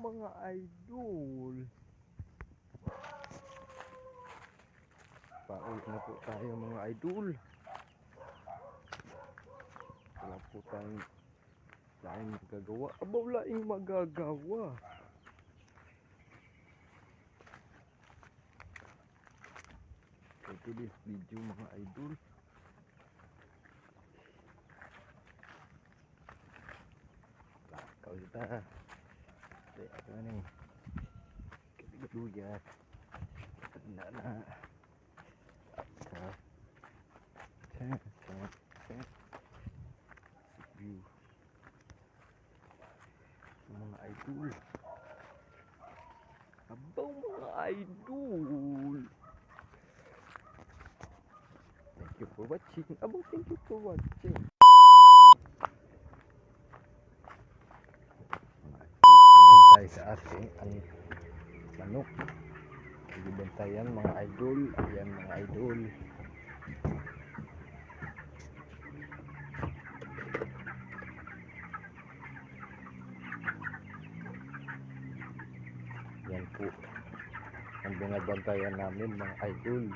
mga idol. Pauwi na po tayo mga idol. Wala po tayong magagawa. Wala yung magagawa. So today's video mga idol, lakaw kita. Kaya ako na yung kaligatuyan. Tanda na. View mga idol. Abaw mga idol. Thank you for watching. Abaw, thank you for watching. Tayo sa ating manok. Bibentayan mga idol. Ayan mga idol. Yan po ang binabantayan namin mga idol.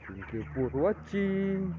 Thank you for watching.